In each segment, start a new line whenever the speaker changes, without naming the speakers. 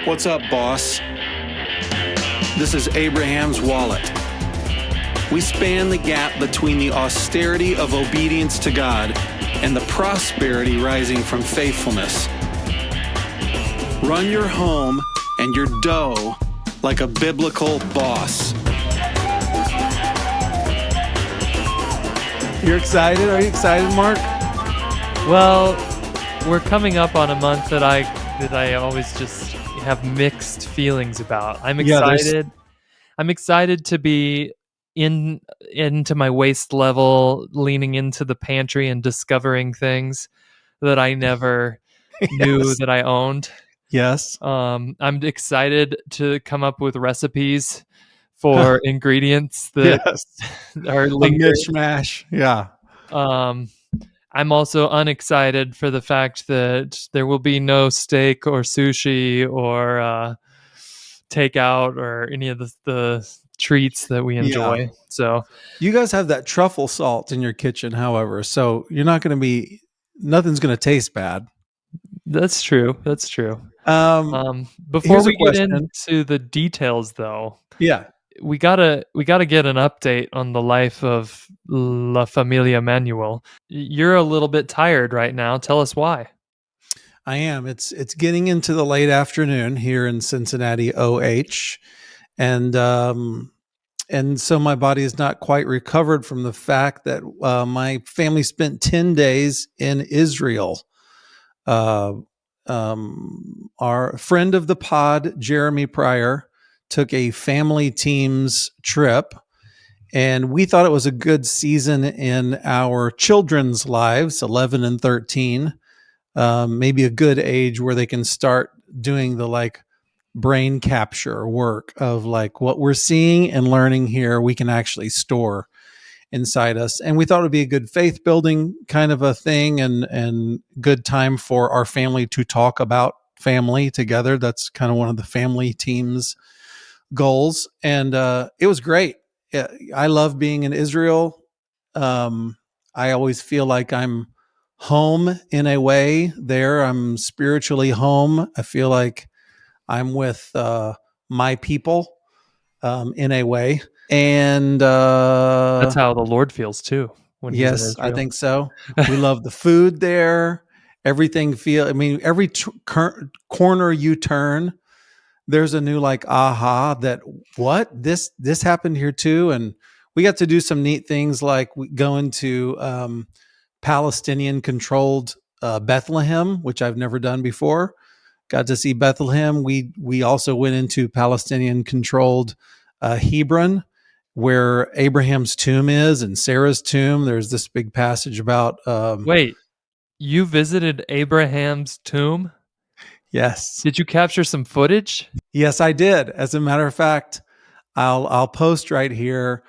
What's up, boss? This is Abraham's wallet. We span the gap between the austerity of obedience to God and the prosperity rising from faithfulness. Run your home and your dough like a biblical boss.
You're excited? Are you excited, Mark?
Well, we're coming up on a month that I always just have mixed feelings about. I'm excited. I'm excited to be into my waist level, leaning into the pantry and discovering things that I never knew that I owned.
Yes.
I'm excited to come up with recipes for ingredients that are
a mishmash. Yeah.
I'm also unexcited for the fact that there will be no steak or sushi or takeout or any of the treats that we enjoy.
Yeah.
So
you guys have that truffle salt in your kitchen, however, so you're not going to be, nothing's going to taste bad.
That's true. That's true.
here's
Before we
a
get
question.
into the details, though,
Yeah.
we gotta get an update on the life of La Familia Manuel. You're a little bit tired right now. Tell us why.
I am. It's getting into the late afternoon here in Cincinnati, OH, and so my body is not quite recovered from the fact that my family spent 10 days in Israel. Our friend of the pod, Jeremy Pryor, took a family teams trip, and we thought it was a good season in our children's lives, 11 and 13, maybe a good age where they can start doing the brain capture work of what we're seeing and learning here, we can actually store inside us. And we thought it would be a good faith building kind of a thing and good time for our family to talk about family together. That's kind of one of the family teams goals. And it was great. I love being in Israel. I always feel like I'm home in a way there. I'm spiritually home. I feel like I'm with my people in a way. And
that's how the Lord feels too. When he's in Israel.
I think so. We love the food there. Everything every corner you turn, there's a new aha, that what this happened here too. And we got to do some neat things, like we go into Palestinian controlled Bethlehem, which I've never done before. Got to see Bethlehem. We also went into Palestinian controlled Hebron, where Abraham's tomb is and Sarah's tomb. There's this big passage about
wait, you visited Abraham's tomb?
Yes.
Did you capture some footage?
Yes, I did. As a matter of fact, I'll post right here.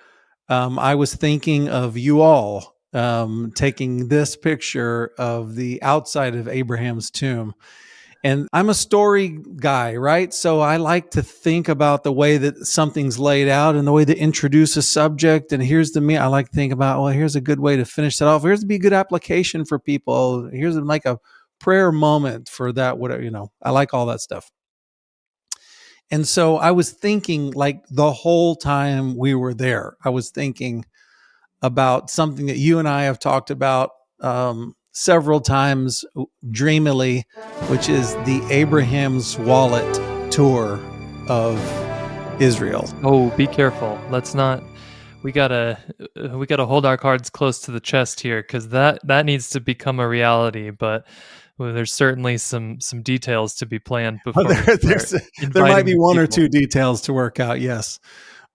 I was thinking of you all taking this picture of the outside of Abraham's tomb. And I'm a story guy, right? So I like to think about the way that something's laid out and the way to introduce a subject. And here's I like to think about, well, here's a good way to finish that off. Here's to be a good application for people. Here's a prayer moment for that, whatever, I like all that stuff. And so I was thinking, the whole time we were there, I was thinking about something that you and I have talked about several times dreamily, which is the Abraham's Wallet tour of Israel.
Oh, be careful. Let's not. We gotta hold our cards close to the chest here, because that needs to become a reality. But there's certainly some details to be planned before.
There might be one or two details to work out. Yes,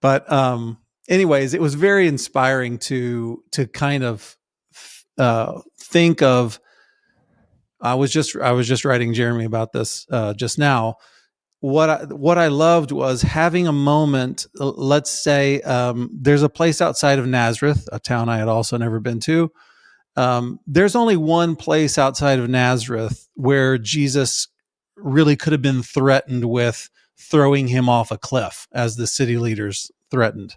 but anyways, it was very inspiring to kind of think of. I was just writing Jeremy about this just now. What I loved was having a moment. Let's say there's a place outside of Nazareth, a town I had also never been to. There's only one place outside of Nazareth where Jesus really could have been threatened with throwing him off a cliff, as the city leaders threatened.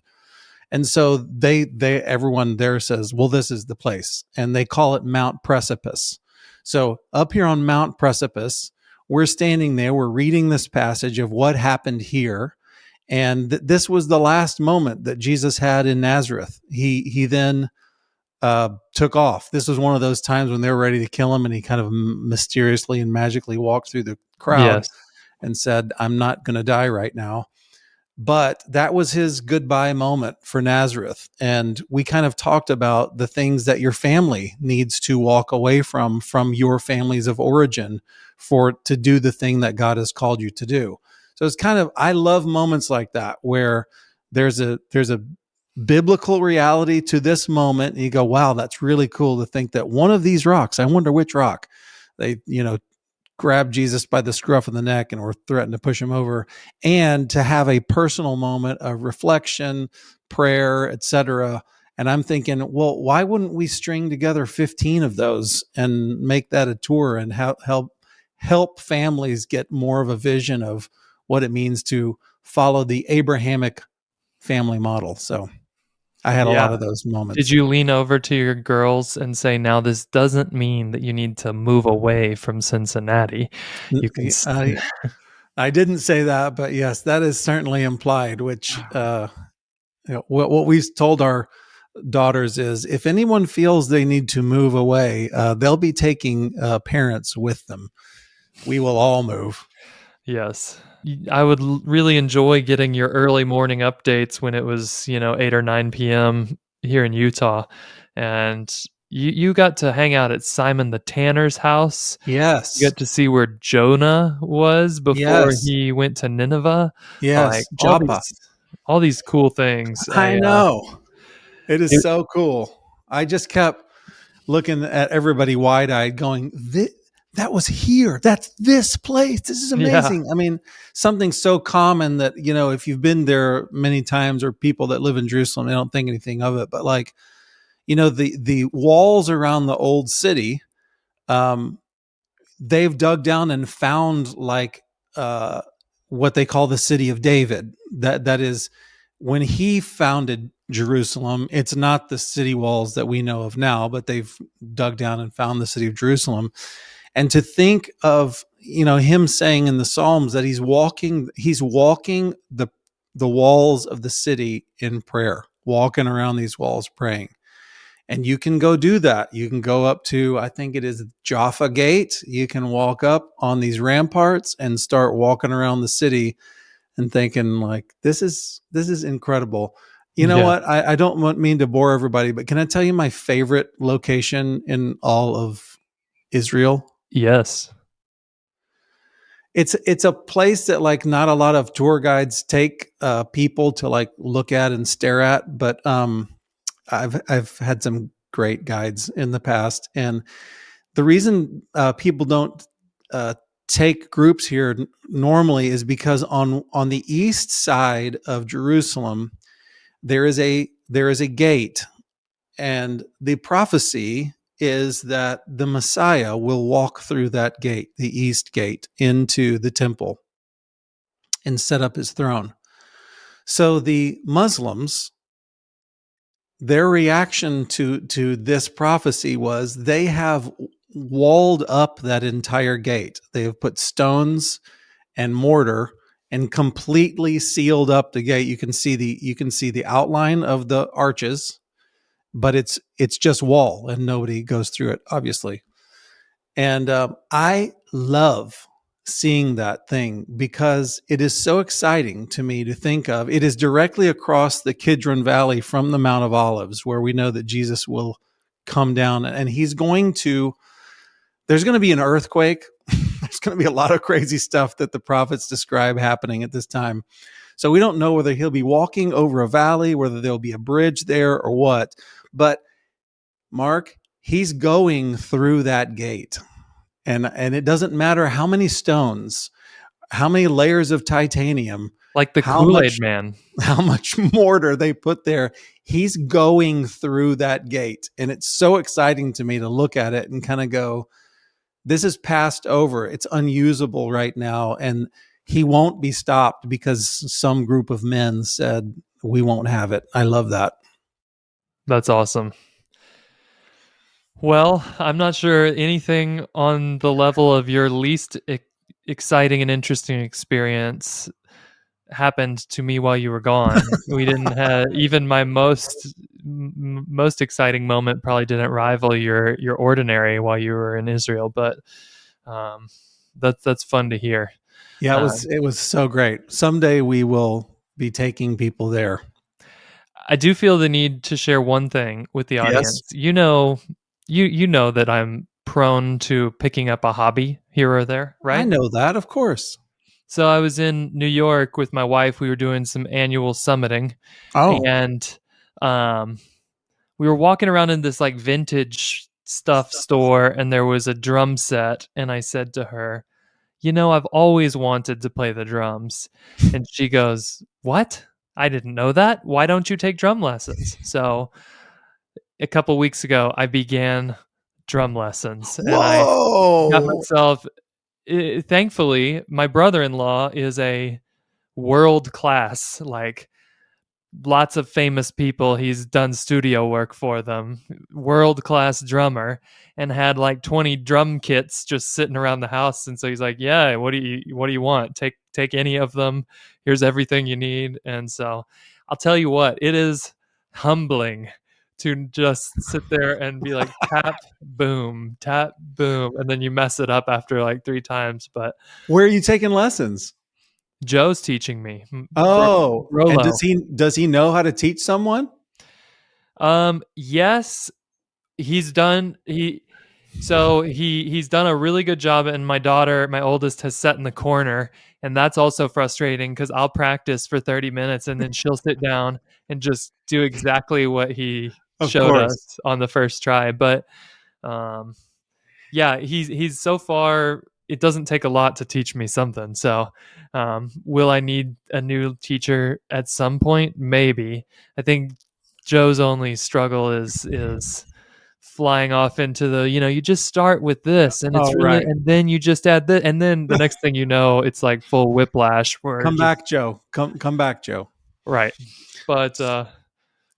And so everyone there says, well, this is the place. And they call it Mount Precipice. So up here on Mount Precipice, we're standing there, we're reading this passage of what happened here. And this was the last moment that Jesus had in Nazareth. He then took off. This was one of those times when they were ready to kill him, and he kind of mysteriously and magically walked through the crowd
Yes.
and said, I'm not going to die right now. But that was his goodbye moment for Nazareth. And we kind of talked about the things that your family needs to walk away from your families of origin to do the thing that God has called you to do. So it's kind of, I love moments like that where there's a biblical reality to this moment. And you go, wow, that's really cool to think that one of these rocks, I wonder which rock, they, grabbed Jesus by the scruff of the neck and were threatened to push him over, and to have a personal moment of reflection, prayer, etc. And I'm thinking, well, why wouldn't we string together 15 of those and make that a tour and help families get more of a vision of what it means to follow the Abrahamic family model? So I had a lot of those moments.
Did you lean over to your girls and say, now this doesn't mean that you need to move away from Cincinnati? You can
I didn't say that, but yes, that is certainly implied, which what we've told our daughters is if anyone feels they need to move away, they'll be taking parents with them. We will all move.
Yes. I would really enjoy getting your early morning updates when it was, 8 or 9 p.m. here in Utah. And you got to hang out at Simon the Tanner's house.
Yes.
You got to see where Jonah was before he went to Nineveh.
Yes.
Joppa. All these cool things.
I know. It is so cool. I just kept looking at everybody wide-eyed going, that was here. That's this place. This is amazing. Yeah. I mean, something so common that, if you've been there many times, or people that live in Jerusalem, they don't think anything of it. But the walls around the old city, they've dug down and found what they call the city of David. That is, when he founded Jerusalem, it's not the city walls that we know of now, but they've dug down and found the city of Jerusalem. And to think of, him saying in the Psalms that he's walking the walls of the city in prayer, walking around these walls praying. And you can go do that. You can go up to, I think it is Jaffa Gate. You can walk up on these ramparts and start walking around the city and thinking this is incredible. You know what? I don't mean to bore everybody, but can I tell you my favorite location in all of Israel?
Yes.
It's a place that not a lot of tour guides take people to look at and stare at, but I've had some great guides in the past, and the reason people don't take groups here normally is because on the east side of Jerusalem there is a gate, and the prophecy is that the Messiah will walk through that gate, the east gate, into the temple and set up his throne. So the Muslims, their reaction to this prophecy was they have walled up that entire gate. They have put stones and mortar and completely sealed up the gate. You can see the outline of the arches, but it's just wall and nobody goes through it, obviously. And I love seeing that thing because it is so exciting to me to think of. It is directly across the Kidron Valley from the Mount of Olives, where we know that Jesus will come down, and there's going to be an earthquake. There's going to be a lot of crazy stuff that the prophets describe happening at this time. So we don't know whether he'll be walking over a valley, whether there'll be a bridge there or what. But Mark, he's going through that gate. And it doesn't matter how many stones, how many layers of titanium,
like the Kool-Aid man,
how much mortar they put there. He's going through that gate. And it's so exciting to me to look at it and kind of go, this is passed over. It's unusable right now. And he won't be stopped because some group of men said, we won't have it. I love that.
That's awesome. Well, I'm not sure anything on the level of your least exciting and interesting experience happened to me while you were gone. We didn't have even my most exciting moment probably didn't rival your ordinary while you were in Israel, but that's fun to hear.
Yeah, it was so great. Someday we will be taking people there.
I do feel the need to share one thing with the audience.
Yes.
You know that I'm prone to picking up a hobby here or there, right?
I know that, of course.
So I was in New York with my wife. We were doing some annual summiting, and we were walking around in this like vintage stuff store, and there was a drum set. And I said to her, I've always wanted to play the drums. And she goes, "What? I didn't know that. Why don't you take drum lessons?" So a couple weeks ago, I began drum lessons.
Whoa!
And I got myself. Thankfully, my brother-in-law is a world-class, like lots of famous people. He's done studio work for them. World-class drummer, and had like 20 drum kits just sitting around the house. And so he's like, "Yeah, what do you want? Take any of them. Here's everything you need." And so I'll tell you what, it is humbling to just sit there and be like tap boom, and then you mess it up after like 3 times. But
where are you taking lessons?
Joe's teaching me.
Oh,
Rolo.
and does he know how to teach someone?
Yes, he's done he's done a really good job, and my daughter, my oldest, has sat in the corner, and that's also frustrating because I'll practice for 30 minutes and then she'll sit down and just do exactly what he showed us on the first try. But yeah, he's so far, it doesn't take a lot to teach me something. So will I need a new teacher at some point? Maybe. I think Joe's only struggle is flying off into the, you just start with this and it's really, and then you just add that, and then the next thing you know, it's like full whiplash. Where
come back, Joe. Come back, Joe.
Right. But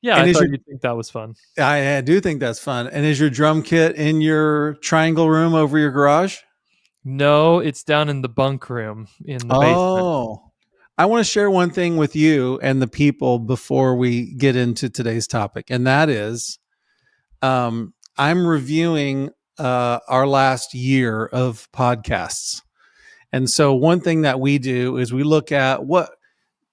yeah, I thought you'd think that was fun.
I do think that's fun. And is your drum kit in your triangle room over your garage?
No, it's down in the bunk room in the basement.
Oh, I want to share one thing with you and the people before we get into today's topic. And that is, I'm reviewing our last year of podcasts. And so one thing that we do is we look at what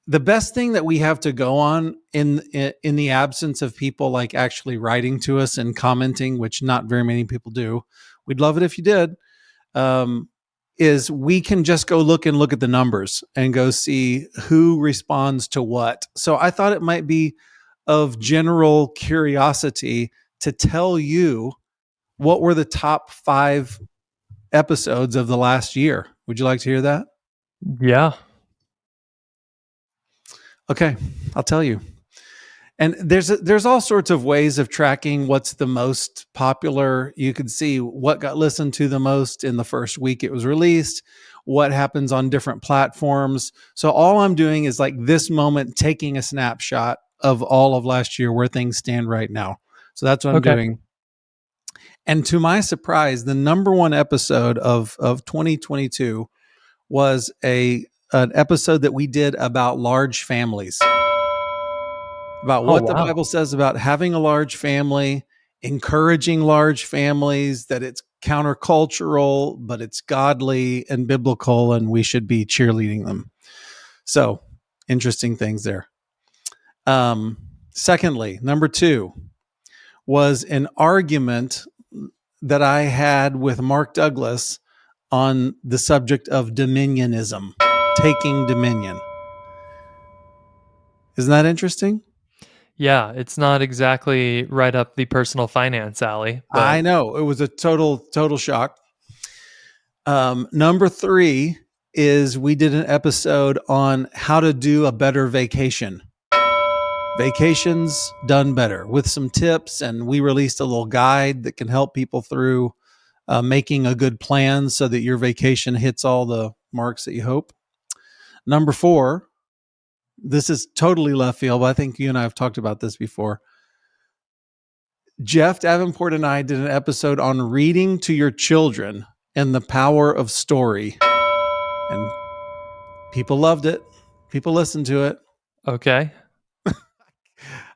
the best thing that we have to go on in the absence of people like actually writing to us and commenting, which not very many people do. We'd love it if you did. Is we can just go look at the numbers and go see who responds to what. So I thought it might be of general curiosity to tell you what were the top 5 episodes of the last year. Would you like to hear that?
Yeah.
Okay, I'll tell you. And there's all sorts of ways of tracking what's the most popular. You can see what got listened to the most in the first week it was released, what happens on different platforms. So all I'm doing is like this moment, taking a snapshot of all of last year, where things stand right now. So that's what I'm doing. And to my surprise, the number 1 episode of 2022 was an episode that we did about large families. About what the Bible says about having a large family, encouraging large families, that it's countercultural, but it's godly and biblical, and we should be cheerleading them. So, interesting things there. Secondly, number 2 was an argument that I had with Mark Douglas on the subject of dominionism, taking dominion. Isn't that interesting?
Yeah, it's not exactly right up the personal finance alley. But
I know. It was a total shock. Number 3 is we did an episode on how to do a better vacation. Vacations done better, with some tips, and we released a little guide that can help people through making a good plan so that your vacation hits all the marks that you hope. Number 4, this is totally left field, but I think you and I have talked about this before. Jeff Davenport and I did an episode on reading to your children and the power of story. and people loved it. People listened to it.
Okay.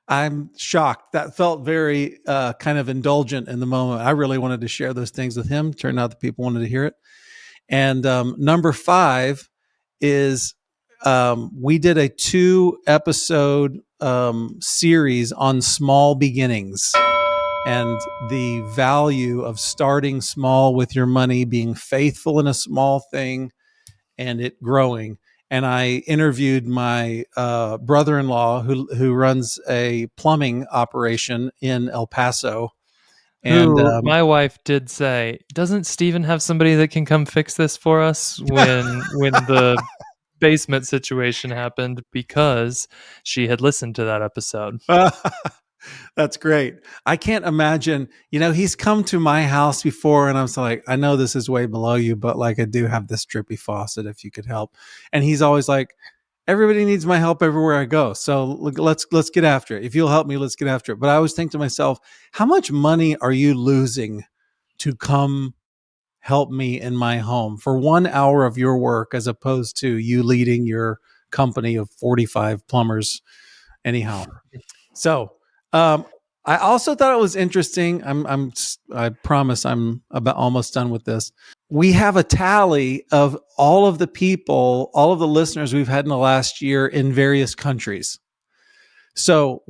I'm shocked. That felt very kind of indulgent in the moment. I really wanted to share those things with him. Turned out that people wanted to hear it. And number 5 is we did a 2-episode series on small beginnings and the value of starting small with your money, being faithful in a small thing and it growing. And I interviewed my brother-in-law who runs a plumbing operation in El Paso. And
my wife did say, doesn't Steven have somebody that can come fix this for us when the basement situation happened, because she had listened to that episode.
That's great. I can't imagine, he's come to my house before and I'm like, I know this is way below you, but like I do have this drippy faucet if you could help. And he's always like, everybody needs my help everywhere I go. So let's get after it. If you'll help me, let's get after it. But I always think to myself, how much money are you losing to come help me in my home for 1 hour of your work as opposed to you leading your company of 45 plumbers? Anyhow. So, I also thought it was interesting. I promise I'm about almost done with this. We have a tally of all of the people, all of the listeners we've had in the last year in various countries. So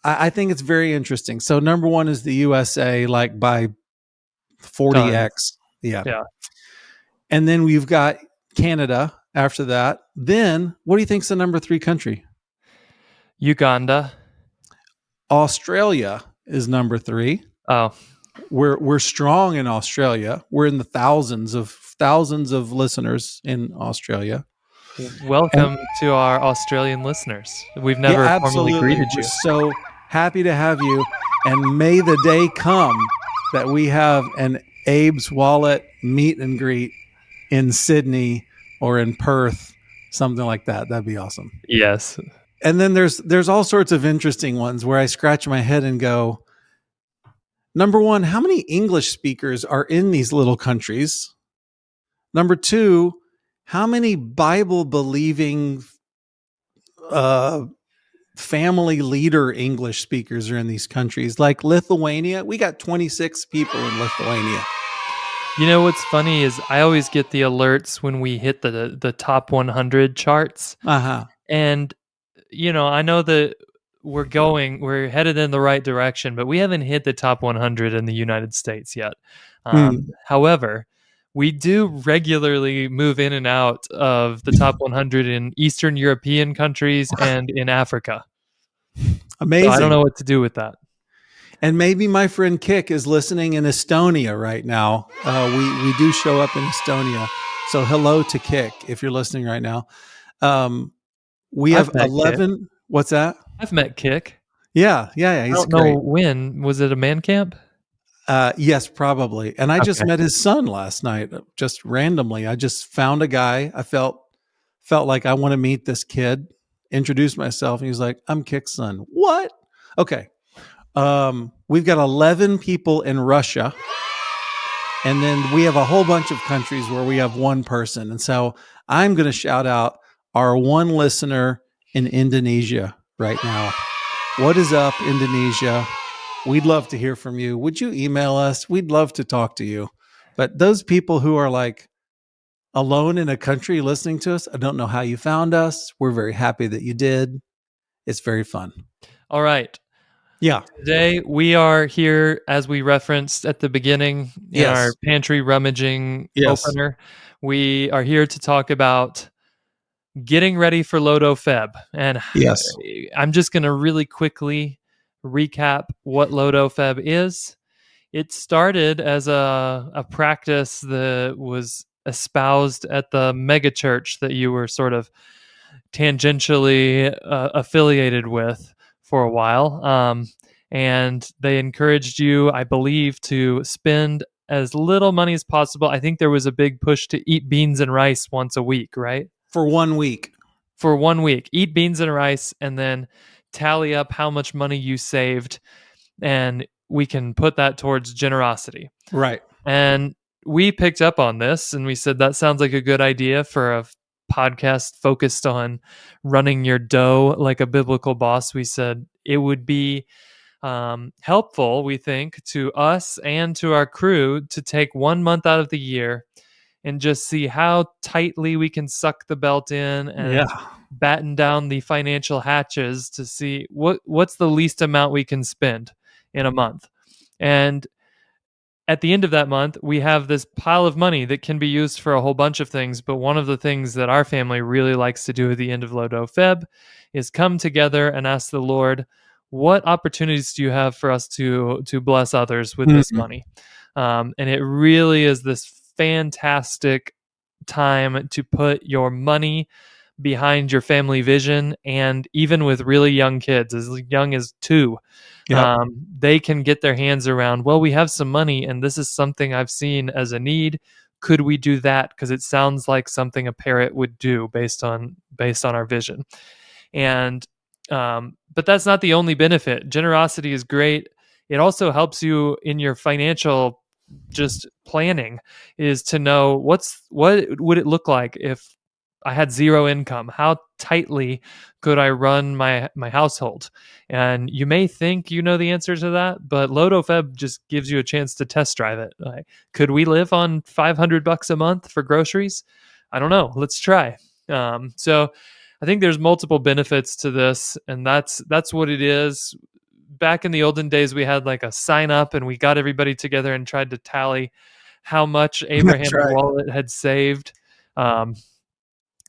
I think it's very interesting. So number 1 is the USA, like by 40x. Yeah. And then we've got Canada after that. Then what do you think's the number 3 country?
Uganda.
Australia is number 3.
Oh,
we're strong in Australia. We're in the thousands of listeners in Australia.
Welcome to our Australian listeners. We've never formally greeted you.
We're so happy to have you, and may the day come that we have an Abe's Wallet meet and greet in Sydney or in Perth, something like that. That'd be awesome.
Yes.
And then there's all sorts of interesting ones where I scratch my head and go, number 1, how many English speakers are in these little countries? Number 2, how many Bible believing family leader English speakers are in these countries? Like Lithuania, we got 26 people in Lithuania.
You know what's funny is I always get the alerts when we hit the top 100 charts. And I know that we're headed in the right direction, but we haven't hit the top 100 in the United States yet. However, we do regularly move in and out of the top 100 in Eastern European countries and in Africa.
Amazing.
So I don't know what to do with that.
And maybe my friend Kik is listening in Estonia right now. We do show up in Estonia. So hello to Kik if you're listening right now. We have 11. Kik. What's that?
I've met Kik.
Yeah. He's
I don't
great.
know when. Was it a man camp?
Yes, probably. And I just met his son last night, just randomly. I just found a guy. I felt like I want to meet this kid, introduce myself. And he was like, I'm Kik's son. What? Okay. We've got 11 people in Russia. And then we have a whole bunch of countries where we have one person. And so I'm going to shout out our one listener in Indonesia right now. What is up, Indonesia? We'd love to hear from you. Would you email us? We'd love to talk to you. But those people who are like alone in a country listening to us, I don't know how you found us. We're very happy that you did. It's very fun.
All right.
Yeah.
Today we are here, as we referenced at the beginning in our pantry rummaging opener. We are here to talk about getting ready for LoDo Feb. And I'm just going to really quickly recap what LoDo Feb is. It started as a practice that was espoused at the mega church that you were sort of tangentially affiliated with for a while. And they encouraged you, I believe, to spend as little money as possible. I think there was a big push to eat beans and rice once a week, right?
For 1 week.
For 1 week. Eat beans and rice and then tally up how much money you saved. And we can put that towards generosity.
Right.
And we picked up on this and we said that sounds like a good idea for a podcast focused on running your dough like a biblical boss. We said it would be helpful, we think, to us and to our crew to take 1 month out of the year and just see how tightly we can suck the belt in and batten down the financial hatches to see what's the least amount we can spend in a month. And at the end of that month, we have this pile of money that can be used for a whole bunch of things. But one of the things that our family really likes to do at the end of LoDo Feb is come together and ask the Lord, what opportunities do you have for us to bless others with this money? And it really is this fantastic time to put your money behind your family vision. And even with really young kids, as young as 2, they can get their hands around, well, we have some money and this is something I've seen as a need. Could we do that? Because it sounds like something a parent would do based on our vision. And but that's not the only benefit. Generosity is great. It also helps you in your financial just planning, is to know what would it look like if I had zero income? How tightly could I run my household? And you may think you know the answer to that, but LoDoFeb just gives you a chance to test drive it. Like, could we live on $500 a month for groceries? I don't know. Let's try. So I think there's multiple benefits to this, and that's what it is. Back in the olden days, we had like a sign up and we got everybody together and tried to tally how much Abraham's wallet had saved.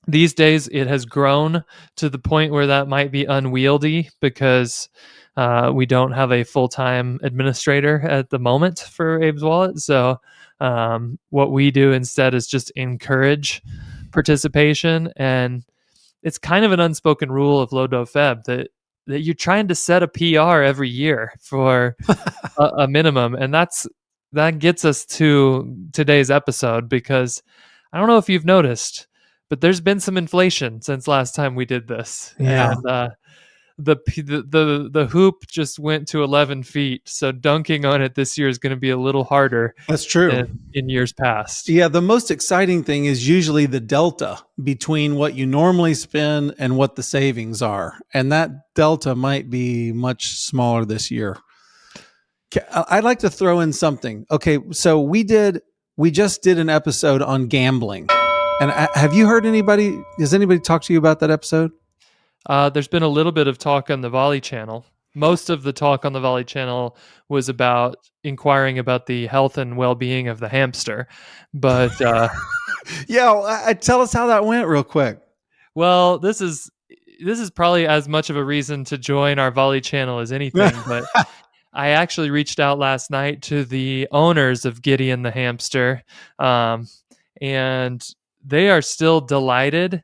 These days, it has grown to the point where that might be unwieldy because we don't have a full-time administrator at the moment for Abe's wallet. So what we do instead is just encourage participation. And it's kind of an unspoken rule of LoDoFeb that you're trying to set a PR every year for a minimum. And that gets us to today's episode, because I don't know if you've noticed, but there's been some inflation since last time we did this.
Yeah.
And the hoop just went to 11 feet. So dunking on it this year is going to be a little harder.
That's true.
Than in years past.
Yeah. The most exciting thing is usually the delta between what you normally spend and what the savings are. And that delta might be much smaller this year. I'd like to throw in something. Okay. So we just did an episode on gambling. And have you heard has anybody talked to you about that episode?
There's been a little bit of talk on the Volley channel. Most of the talk on the Volley channel was about inquiring about the health and well-being of the hamster. But
tell us how that went real quick.
Well, this is probably as much of a reason to join our Volley channel as anything. But I actually reached out last night to the owners of Gideon the hamster, and they are still delighted.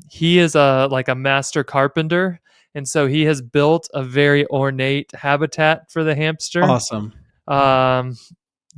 He is a master carpenter, and so he has built a very ornate habitat for the hamster.
Awesome.
The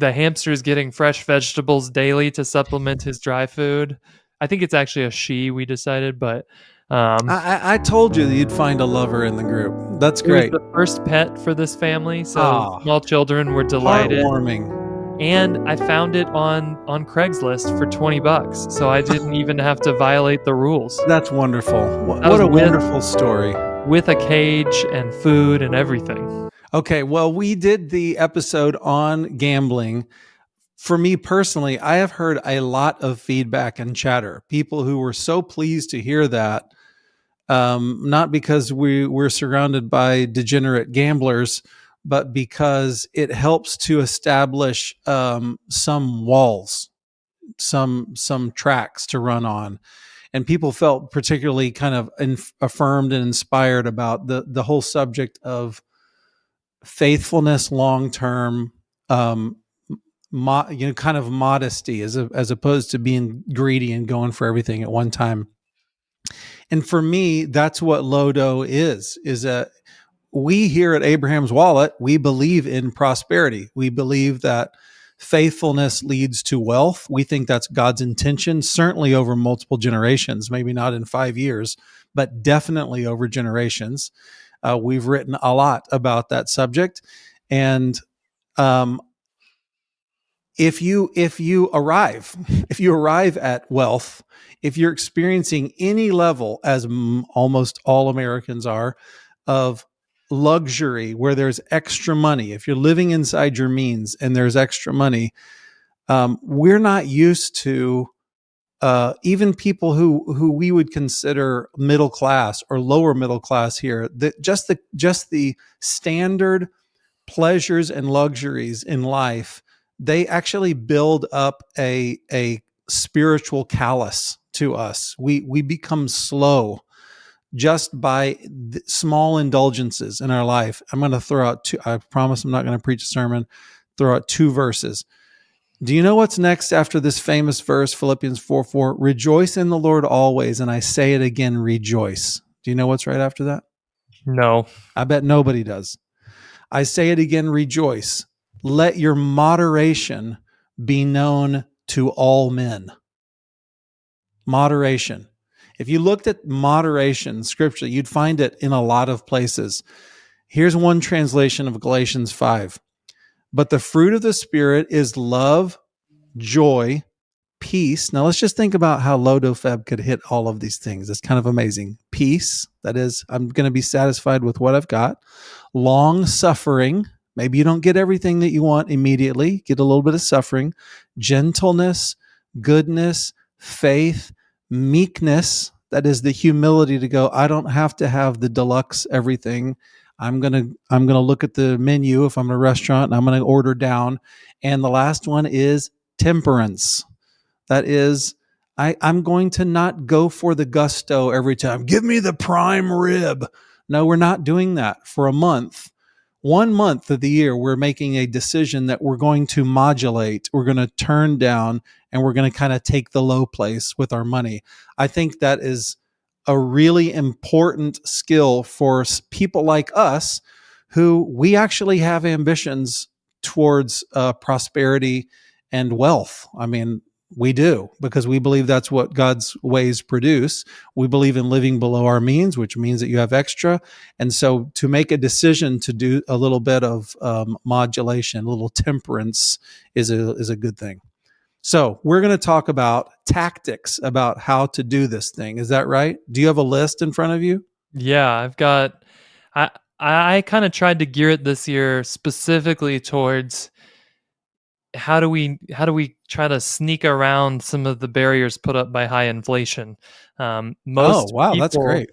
hamster is getting fresh vegetables daily to supplement his dry food. I think it's actually a she, we decided, but
I told you that you'd find a lover in the group. That's great.
It was the first pet for this family, so small children were delighted.
Heartwarming.
And I found it on Craigslist for $20, so I didn't even have to violate the rules.
That's wonderful. What a wonderful story.
With a cage and food and everything.
Okay, well, we did the episode on gambling. For me personally, I have heard a lot of feedback and chatter. People who were so pleased to hear that, not because we're surrounded by degenerate gamblers, but because it helps to establish some walls, some tracks to run on. And people felt particularly kind of affirmed and inspired about the whole subject of faithfulness long-term, kind of modesty as opposed to being greedy and going for everything at one time. And for me, that's what LoDo is we here at Abraham's Wallet, we believe in prosperity. We believe that faithfulness leads to wealth. We think that's God's intention, certainly over multiple generations, maybe not in 5 years, but definitely over generations. We've written a lot about that subject. And if you arrive at wealth, if you're experiencing any level, as almost all Americans are, of luxury where there's extra money, if you're living inside your means and there's extra money, we're not used to even people who we would consider middle class or lower middle class here. Just the standard pleasures and luxuries in life, they actually build up a spiritual callous to us. We become slow just by small indulgences in our life. I'm going to throw out two. I promise I'm not going to preach a sermon. Throw out two verses. Do you know what's next after this famous verse, Philippians 4:4? Rejoice in the Lord always, and I say it again, rejoice. Do you know what's right after that?
No.
I bet nobody does. I say it again, rejoice. Let your moderation be known to all men. Moderation. If you looked at moderation scripturally, you'd find it in a lot of places. Here's one translation of Galatians 5. But the fruit of the Spirit is love, joy, peace. Now let's just think about how LoDoFeb could hit all of these things. It's kind of amazing. Peace, that is, I'm going to be satisfied with what I've got. Long suffering. Maybe you don't get everything that you want immediately. Get a little bit of suffering. Gentleness, goodness, faith, meekness. That is the humility to go, I don't have to have the deluxe everything. I'm gonna look at the menu if I'm in a restaurant and I'm gonna order down. And the last one is temperance. That is, I'm going to not go for the gusto every time. Give me the prime rib. No, we're not doing that for a month. 1 month of the year, we're making a decision that we're going to modulate, we're going to turn down, and we're going to kind of take the low place with our money. I think that is a really important skill for people like us who we actually have ambitions towards prosperity and wealth. I mean, we do, because we believe that's what God's ways produce. We believe in living below our means, which means that you have extra. And so to make a decision to do a little bit of modulation, a little temperance is a good thing. So we're going to talk about tactics about how to do this thing. Is that right? Do you have a list in front of you?
Yeah, I've got. I kind of tried to gear it this year specifically towards how do we try to sneak around some of the barriers put up by high inflation.
That's great.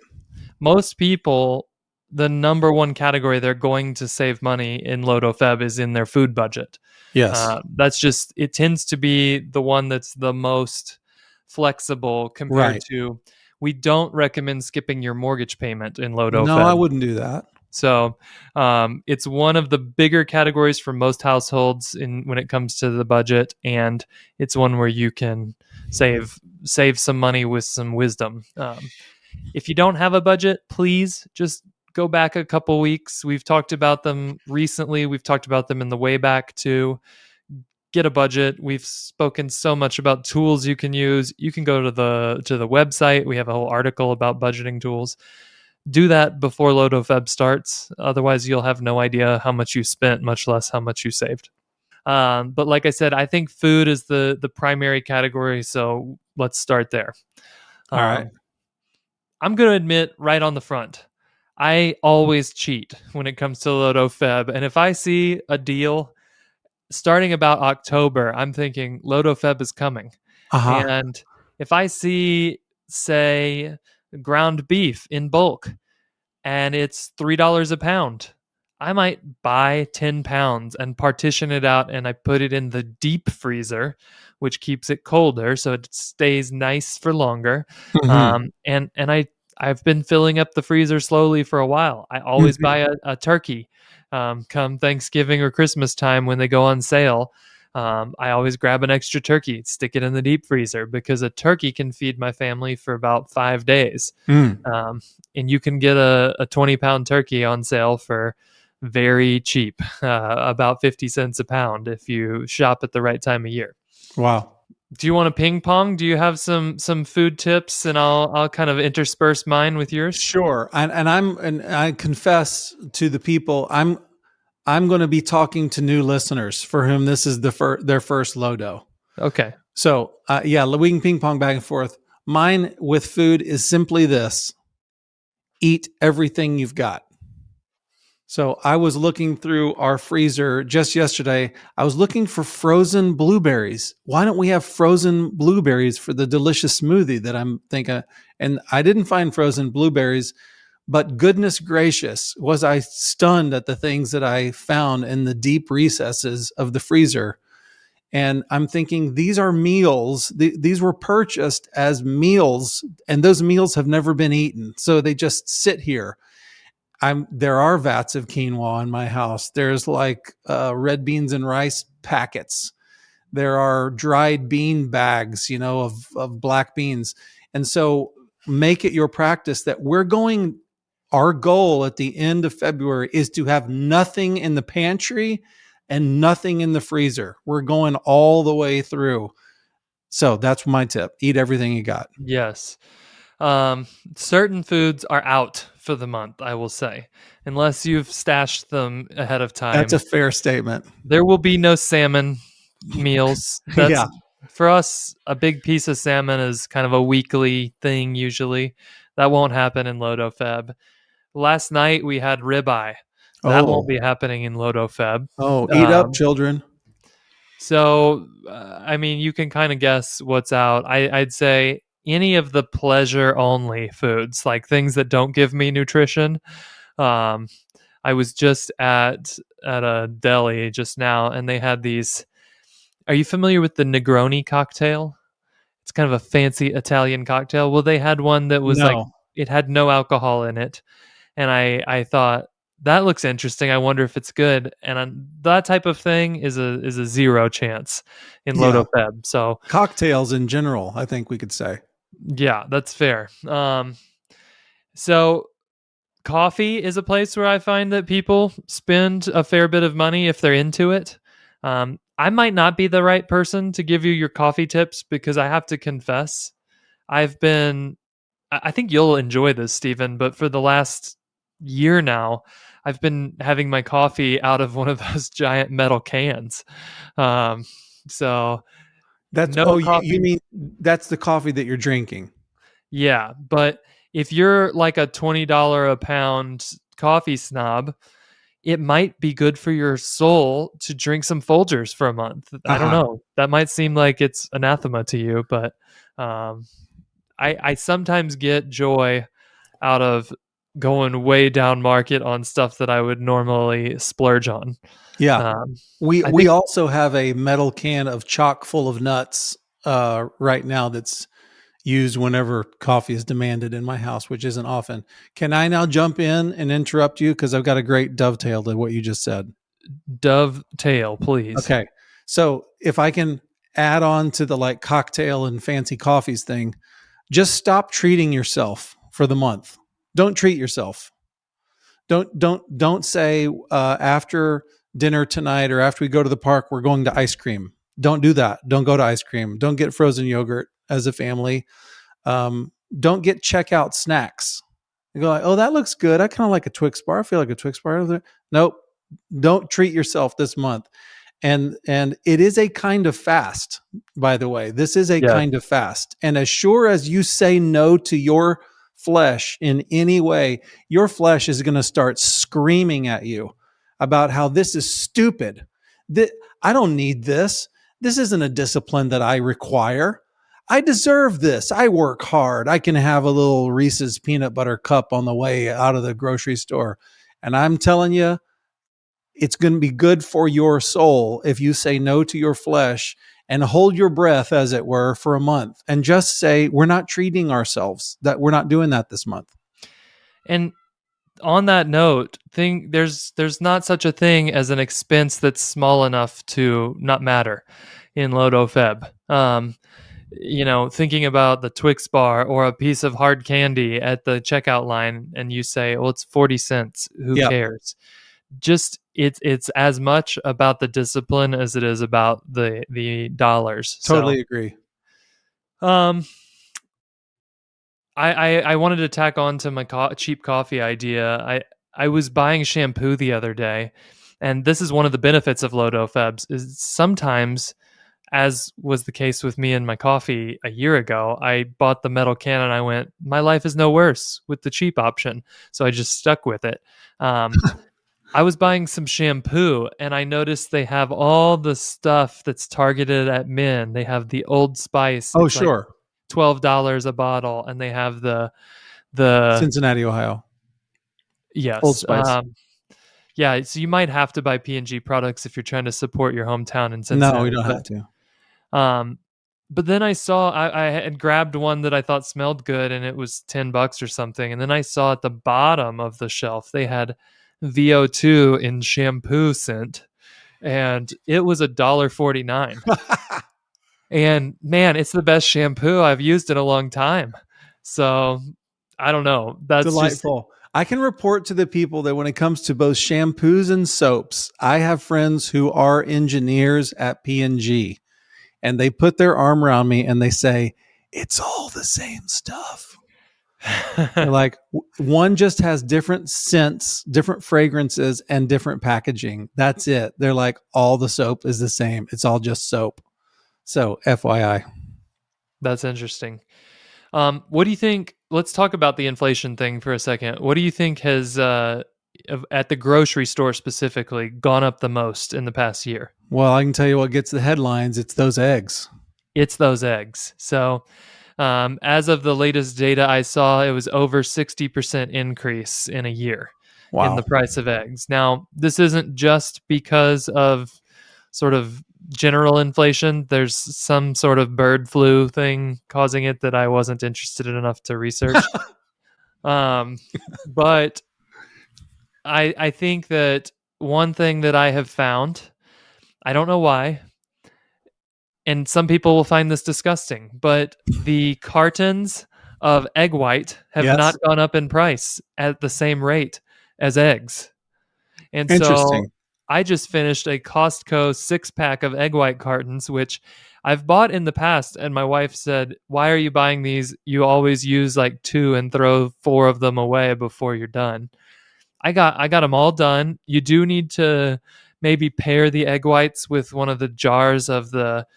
Most people, the number one category they're going to save money in LoDoFeb is in their food budget.
Yes.
That's just, it tends to be the one that's the most flexible compared to, we don't recommend skipping your mortgage payment in LoDoFeb.
No, I wouldn't do that.
So it's one of the bigger categories for most households when it comes to the budget, and it's one where you can save some money with some wisdom. If you don't have a budget, please just go back a couple weeks. We've talked about them recently. We've talked about them in the way back too. Get a budget. We've spoken so much about tools you can use. You can go to the website. We have a whole article about budgeting tools. Do that before LoDoFeb starts. Otherwise, you'll have no idea how much you spent, much less how much you saved. But like I said, I think food is the primary category. So let's start there.
All right.
I'm going to admit right on the front, I always cheat when it comes to LoDoFeb. And if I see a deal starting about October, I'm thinking LoDoFeb is coming.
Uh-huh.
And if I see, say, ground beef in bulk and it's $3 a pound, I might buy 10 pounds and partition it out, and I put it in the deep freezer, which keeps it colder so it stays nice for longer.
Mm-hmm.
And I've been filling up the freezer slowly for a while. I always buy a turkey come Thanksgiving or Christmas time when they go on sale. I always grab an extra turkey, stick it in the deep freezer, because a turkey can feed my family for about 5 days. And you can get a 20-pound turkey on sale for very cheap, about 50 cents a pound if you shop at the right time of year.
Wow.
Do you want to ping pong? Do you have some food tips, and I'll kind of intersperse mine with yours?
Sure. And I confess to the people, I'm going to be talking to new listeners for whom this is their first LoDo.
Okay.
So, we can ping pong back and forth. Mine with food is simply this: eat everything you've got. So I was looking through our freezer just yesterday. I was looking for frozen blueberries. Why don't we have frozen blueberries for the delicious smoothie that I'm thinking? And I didn't find frozen blueberries, but goodness gracious, was I stunned at the things that I found in the deep recesses of the freezer. And I'm thinking, these are meals. These were purchased as meals, and those meals have never been eaten. So they just sit here. There are vats of quinoa in my house. There's like red beans and rice packets. There are dried bean bags, of black beans. And so make it your practice that our goal at the end of February is to have nothing in the pantry and nothing in the freezer. We're going all the way through. So that's my tip. Eat everything you got.
Yes. Certain foods are out for the month, I will say, unless you've stashed them ahead of time.
That's a fair statement.
There will be no salmon meals. That's
Yeah.
For us, a big piece of salmon is kind of a weekly thing usually. That won't happen in LoDoFeb. Last night we had ribeye. That won't be happening in LoDoFeb.
Oh, eat up, children.
So, you can kind of guess what's out. I'd say any of the pleasure-only foods, like things that don't give me nutrition. I was just at a deli just now, and they had these. Are you familiar with the Negroni cocktail? It's kind of a fancy Italian cocktail. Well, they had one that was like, it had no alcohol in it. And I thought, that looks interesting. I wonder if it's good. And that type of thing is a zero chance in LoDoFeb. So
cocktails in general, I think we could say.
Yeah, that's fair. So coffee is a place where I find that people spend a fair bit of money if they're into it. I might not be the right person to give you your coffee tips because I have to confess, I think you'll enjoy this, Steven, but for the last year now, I've been having my coffee out of one of those giant metal cans. So
that's you mean that's the coffee that you're drinking?
Yeah, but if you're like a $20 a pound coffee snob, it might be good for your soul to drink some Folgers for a month. I don't know. That might seem like it's anathema to you, but I sometimes get joy out of going way down market on stuff that I would normally splurge on.
Yeah. We also have a metal can of chock full of nuts right now that's used whenever coffee is demanded in my house, which isn't often. Can I now jump in and interrupt you? Because I've got a great dovetail to what you just said.
Dovetail, please.
Okay. So if I can add on to the like cocktail and fancy coffees thing, just stop treating yourself for the month. Don't treat yourself. Don't say after dinner tonight or after we go to the park, we're going to ice cream. Don't do that. Don't go to ice cream. Don't get frozen yogurt as a family. Don't get checkout snacks. You go like, oh, that looks good. I kind of like a Twix bar. I feel like a Twix bar. Nope. Don't treat yourself this month. And it is a kind of fast, by the way. This is a kind of fast. And as sure as you say no to your flesh in any way, your flesh is going to start screaming at you about how this is stupid. I don't need this. This isn't a discipline that I require. I deserve this. I work hard. I can have a little Reese's peanut butter cup on the way out of the grocery store. And I'm telling you, it's going to be good for your soul if you say no to your flesh and hold your breath, as it were, for a month and just say, we're not treating ourselves, that we're not doing that this month.
And on that note, there's not such a thing as an expense that's small enough to not matter in LoDoFeb. Thinking about the Twix bar or a piece of hard candy at the checkout line, and you say, well, it's 40 cents. Who cares? Just it's as much about the discipline as it is about the dollars.
Totally agree.
I wanted to tack on to my cheap coffee idea. I was buying shampoo the other day, And this is one of the benefits of LoDoFebs is sometimes, as was the case with me and my coffee a year ago, I bought the metal can and I went, my life is no worse with the cheap option. So I just stuck with it. I was buying some shampoo and I noticed they have all the stuff that's targeted at men. They have the Old Spice.
Oh,
It's like
sure.
$12 a bottle. And they have the
Cincinnati, Ohio.
yes.
Old Spice.
Yeah, so you might have to buy P&G products if you're trying to support your hometown in Cincinnati.
No, we don't have to.
But then I saw I had grabbed one that I thought smelled good, and it was $10 or something. And then I saw at the bottom of the shelf they had VO2 in shampoo scent, and it was $1.49. And man, it's the best shampoo I've used in a long time. So I don't know. That's
delightful. I can report to the people that when it comes to both shampoos and soaps, I have friends who are engineers at P&G, and they put their arm around me and they say, it's all the same stuff. They're like, one just has different scents, different fragrances, and different packaging. That's it. They're like, all the soap is the same. It's all just soap. So FYI.
That's interesting. What do you think? Let's talk about the inflation thing for a second. What do you think has, at the grocery store specifically, gone up the most in the past year?
Well, I can tell you what gets the headlines. It's those eggs.
It's those eggs. So as of the latest data I saw, it was over 60% increase in a year in the price of eggs. Now, this isn't just because of sort of general inflation. There's some sort of bird flu thing causing it that I wasn't interested in enough to research. But I think that one thing that I have found, I don't know why, and some people will find this disgusting, but the cartons of egg white have not gone up in price at the same rate as eggs. And so I just finished a Costco 6-pack of egg white cartons, which I've bought in the past. And my wife said, why are you buying these? You always use like 2 and throw 4 of them away before you're done. I got them all done. You do need to maybe pair the egg whites with one of the jars of the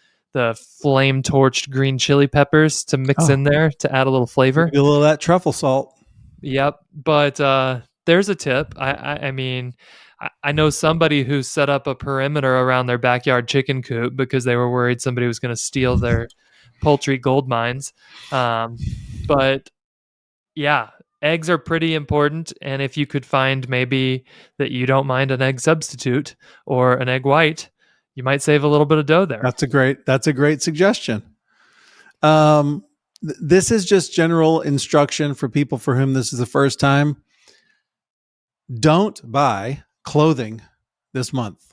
flame torched green chili peppers to mix in there to add a little flavor.
Maybe a little of that truffle salt.
Yep. But there's a tip. I mean, I know somebody who set up a perimeter around their backyard chicken coop because they were worried somebody was going to steal their poultry gold mines. But yeah, eggs are pretty important. And if you could find maybe that you don't mind an egg substitute or an egg white, you might save a little bit of dough there.
That's a great suggestion. This is just general instruction for people for whom this is the first time. Don't buy clothing this month.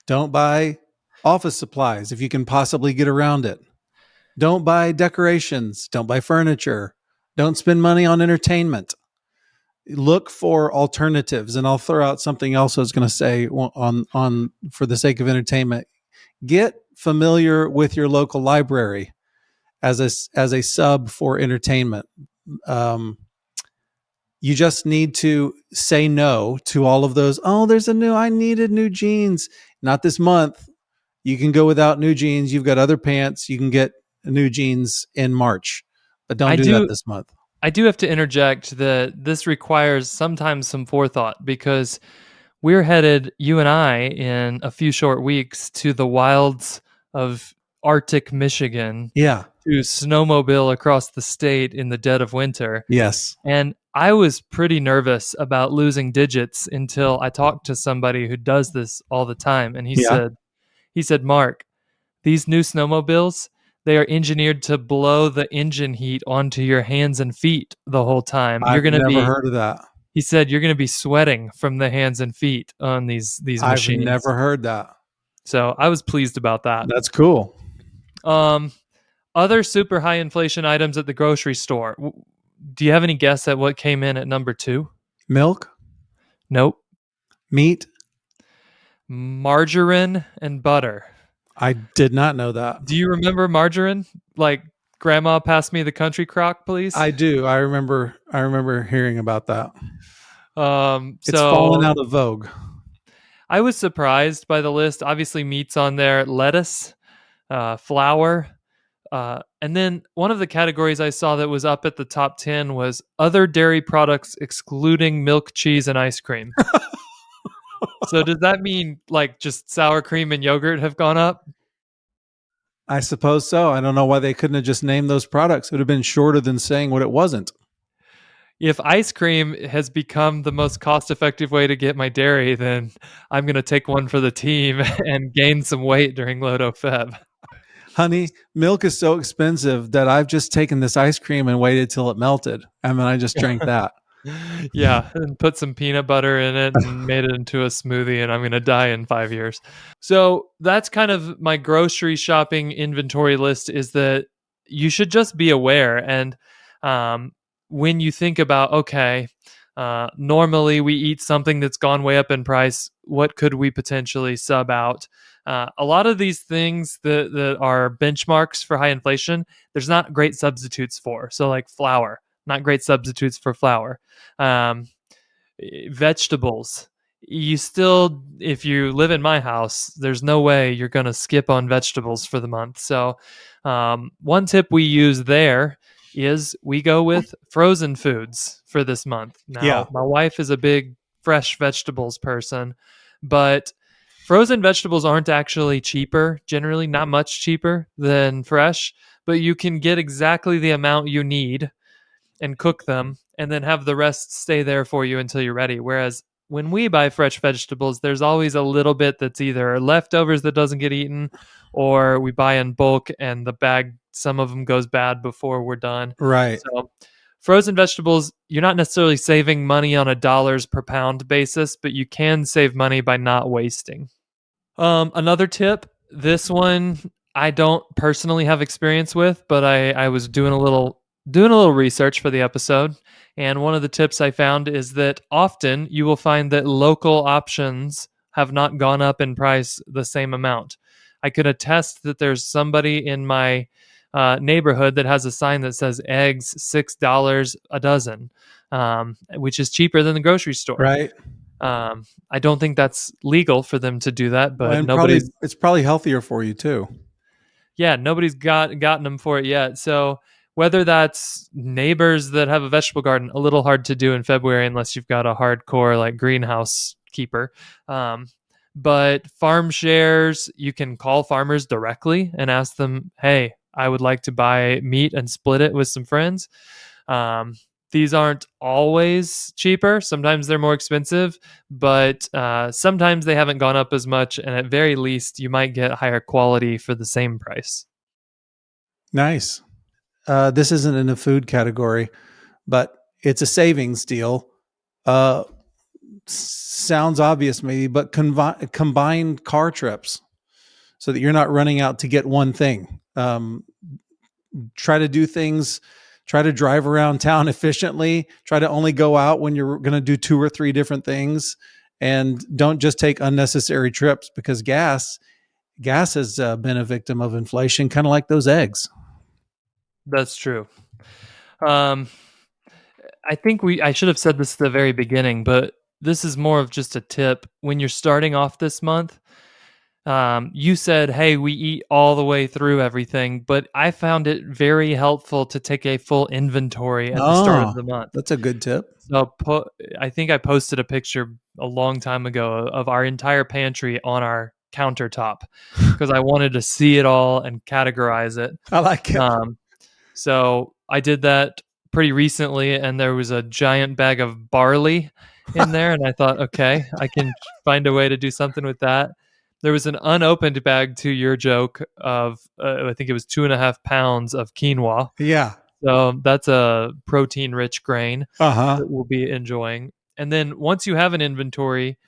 Don't buy office supplies if you can possibly get around it. Don't buy decorations. Don't buy furniture. Don't spend money on entertainment. Look for alternatives. And I'll throw out something else I was going to say on for the sake of entertainment. Get familiar with your local library as a sub for entertainment. You just need to say no to all of those. Oh, I needed new jeans. Not this month. You can go without new jeans. You've got other pants. You can get new jeans in March, but don't do that this month.
I do have to interject that this requires sometimes some forethought because we're headed, you and I, in a few short weeks to the wilds of Arctic Michigan.
Yeah.
To snowmobile across the state in the dead of winter.
Yes.
And I was pretty nervous about losing digits until I talked to somebody who does this all the time. And he said, Mark, these new snowmobiles, they are engineered to blow the engine heat onto your hands and feet the whole time.
I've never heard of that.
He said, you're going to be sweating from the hands and feet on these machines.
I've never heard that.
So I was pleased about that.
That's cool.
Other super high inflation items at the grocery store. Do you have any guess at what came in at number 2?
Milk?
Nope.
Meat?
Margarine and butter.
I did not know that.
Do you remember margarine? Like, Grandma, pass me the country crock, please.
I do. I remember hearing about that.
It's
fallen out of vogue.
I was surprised by the list. Obviously, meat's on there, lettuce, flour. And then one of the categories I saw that was up at the top 10 was other dairy products excluding milk, cheese, and ice cream. So does that mean like just sour cream and yogurt have gone up?
I suppose so. I don't know why they couldn't have just named those products. It would have been shorter than saying what it wasn't.
If ice cream has become the most cost-effective way to get my dairy, then I'm going to take one for the team and gain some weight during LoDo Feb.
Honey, milk is so expensive that I've just taken this ice cream and waited till it melted. And then I just drank that.
Yeah, and put some peanut butter in it and made it into a smoothie, and I'm going to die in 5 years. So that's kind of my grocery shopping inventory list, is that you should just be aware. And when you think about, okay, normally we eat something that's gone way up in price, what could we potentially sub out? A lot of these things that are benchmarks for high inflation, there's not great substitutes for. So like flour, not great substitutes for flour. Vegetables, you still, if you live in my house, there's no way you're going to skip on vegetables for the month. So one tip we use there is we go with frozen foods for this month. Now, my wife is a big fresh vegetables person, but frozen vegetables aren't actually cheaper, generally not much cheaper than fresh, but you can get exactly the amount you need and cook them and then have the rest stay there for you until you're ready. Whereas when we buy fresh vegetables, there's always a little bit that's either leftovers that doesn't get eaten, or we buy in bulk and the bag, some of them goes bad before we're done.
Right.
So frozen vegetables, you're not necessarily saving money on a dollars per pound basis, but you can save money by not wasting. Another tip, this one I don't personally have experience with, but I was doing a little research for the episode, and one of the tips I found is that often you will find that local options have not gone up in price the same amount. I could attest that there's somebody in my neighborhood that has a sign that says eggs $6 a dozen, which is cheaper than the grocery store.
Right.
I don't think that's legal for them to do that, but
it's probably healthier for you too.
Yeah, nobody's gotten them for it yet. So whether that's neighbors that have a vegetable garden, a little hard to do in February unless you've got a hardcore like greenhouse keeper. But farm shares, you can call farmers directly and ask them, hey, I would like to buy meat and split it with some friends. These aren't always cheaper. Sometimes they're more expensive, but sometimes they haven't gone up as much. And at very least, you might get higher quality for the same price.
Nice. This isn't in the food category, but it's a savings deal. Sounds obvious maybe, but combined car trips so that you're not running out to get one thing. Try to do things, try to drive around town efficiently, try to only go out when you're going to do 2 or 3 different things, and don't just take unnecessary trips, because gas has been a victim of inflation, kind of like those eggs.
That's true. I think I should have said this at the very beginning, but this is more of just a tip. When you're starting off this month, you said, hey, we eat all the way through everything, but I found it very helpful to take a full inventory at the start of the month.
That's a good tip.
So I think I posted a picture a long time ago of our entire pantry on our countertop because I wanted to see it all and categorize it.
I like it.
So I did that pretty recently, and there was a giant bag of barley in there, and I thought, okay, I can find a way to do something with that. There was an unopened bag, to your joke, of I think it was 2.5 pounds of quinoa.
Yeah.
So that's a protein-rich grain that we'll be enjoying. And then once you have an inventory,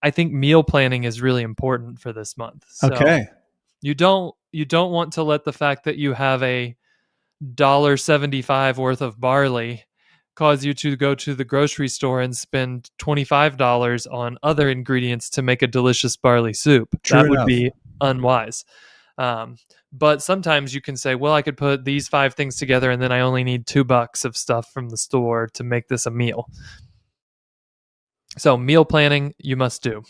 I think meal planning is really important for this month. So
okay.
You don't want to let the fact that you have a $1.75 worth of barley cause you to go to the grocery store and spend $25 on other ingredients to make a delicious barley soup.
True
that
enough.
Would be unwise. But sometimes you can say, well, I could put these 5 things together and then I only need $2 of stuff from the store to make this a meal. So meal planning, you must do.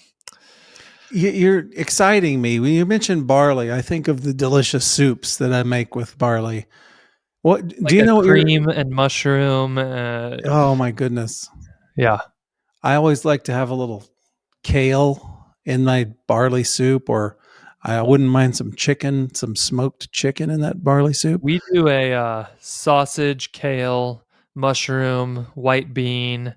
You're exciting me. When you mentioned barley, I think of the delicious soups that I make with barley. What do
Like
you
a
know what you're
cream and mushroom.
Oh my goodness.
Yeah.
I always like to have a little kale in my barley soup, or I wouldn't mind some chicken, some smoked chicken in that barley soup.
We do a sausage, kale, mushroom, white bean,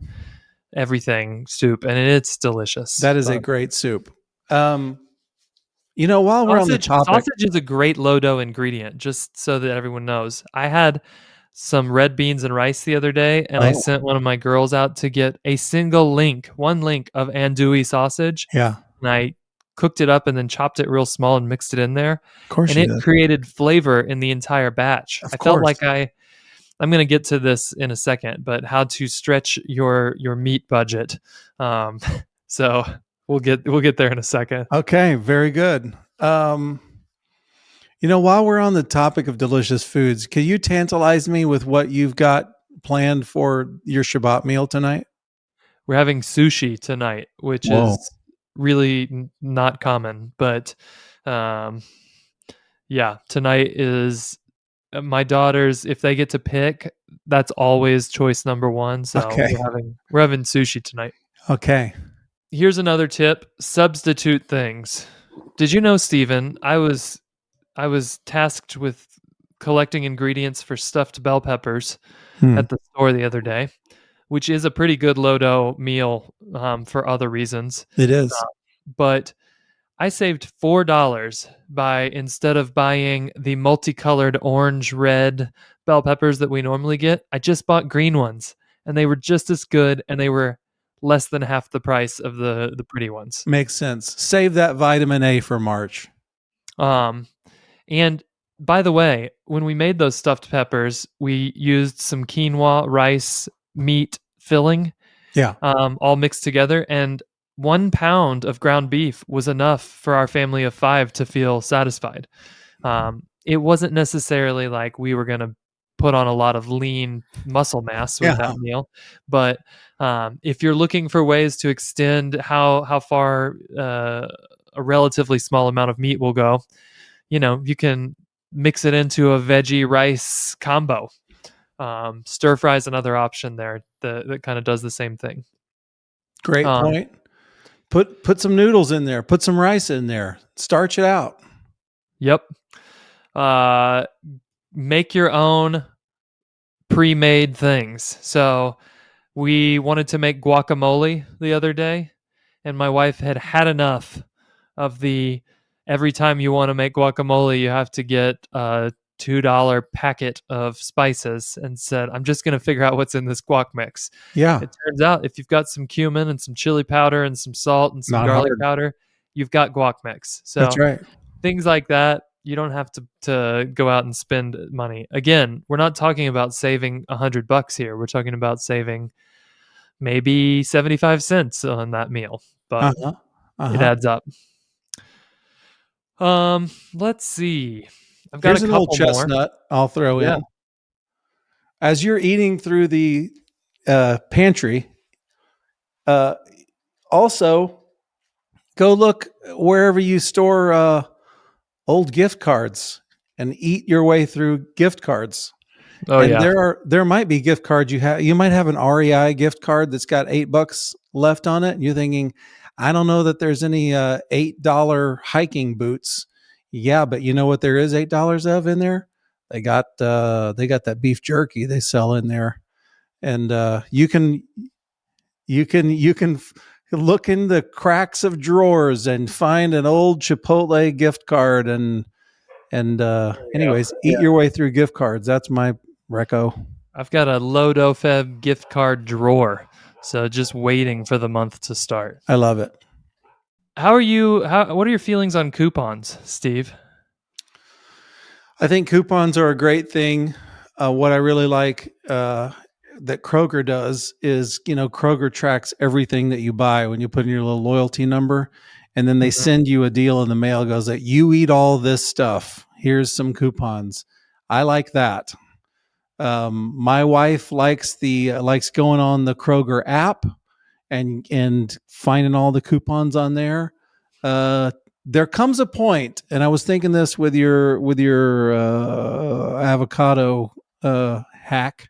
everything soup, and it's delicious.
That is a
But
great soup. While we're on the topic,
sausage is a great LoDo ingredient, just so that everyone knows. I had some red beans and rice the other day, and I
oh,
sent one of my girls out to get one link of andouille sausage,
yeah,
and I cooked it up and then chopped it real small and mixed it in there,
of course
and
you
it
did.
created flavor in the entire batch.
Of
I felt
course.
like I'm going to get to this in a second, but how to stretch your meat budget. Um, so we'll get there in a second.
Okay, very good. While we're on the topic of delicious foods, can you tantalize me with what you've got planned for your Shabbat meal tonight?
We're having sushi tonight, which
Whoa.
is really not common, but um, yeah, tonight is my daughters. If they get to pick, that's always choice number one. So
Okay.
we're having sushi tonight.
Okay.
Here's another tip: substitute things. Did you know, Steven? I was tasked with collecting ingredients for stuffed bell peppers at the store the other day, which is a pretty good LoDo meal for other reasons.
It is.
But I saved $4 by, instead of buying the multicolored orange red bell peppers that we normally get, I just bought green ones, and they were just as good, and they were less than half the price of the pretty ones.
Makes sense. Save that vitamin A for March.
And by the way, when we made those stuffed peppers, we used some quinoa, rice, meat filling,
Yeah.
all mixed together, and 1 pound of ground beef was enough for our family of 5 to feel satisfied. It wasn't necessarily like we were going to put on a lot of lean muscle mass with that meal, but if you're looking for ways to extend how far a relatively small amount of meat will go, you can mix it into a veggie rice combo. Stir fry is another option there that kind of does the same thing.
Great point. Put some noodles in there. Put some rice in there. Starch it out.
Yep. Make your own pre-made things. So we wanted to make guacamole the other day, and my wife had enough of the every time you want to make guacamole, you have to get a $2 packet of spices, and said, I'm just going to figure out what's in this guac mix.
Yeah.
It turns out if you've got some cumin and some chili powder and some salt and some
Not
garlic
hard.
powder, you've got guac mix. So
That's right.
things like that, you don't have to go out and spend money. Again, we're not talking about saving $100 here. We're talking about saving maybe 75 cents on that meal, but it adds up. Let's see. I've got
Here's
a
an
couple
old chestnut
more.
I'll throw in. As you're eating through the pantry, also go look wherever you store old gift cards and eat your way through gift cards. There might be gift cards you might have an REI gift card that's got $8 left on it, and you're thinking, I don't know that there's any $8 hiking boots. Yeah, but you know what there is $8 of in there? They got that beef jerky they sell in there, and you can look in the cracks of drawers and find an old Chipotle gift card, and anyways, eat your way through gift cards. That's my reco.
I've got a LoDoFeb gift card drawer, so just waiting for the month to start.
I love it.
What are your feelings on coupons, Steve?
I think coupons are a great thing. What I really like that Kroger does is, Kroger tracks everything that you buy when you put in your little loyalty number, and then they send you a deal in the mail. It goes that you eat all this stuff. Here's some coupons. I like that. My wife likes going on the Kroger app and finding all the coupons on there. there comes a point, and I was thinking this with your avocado hack.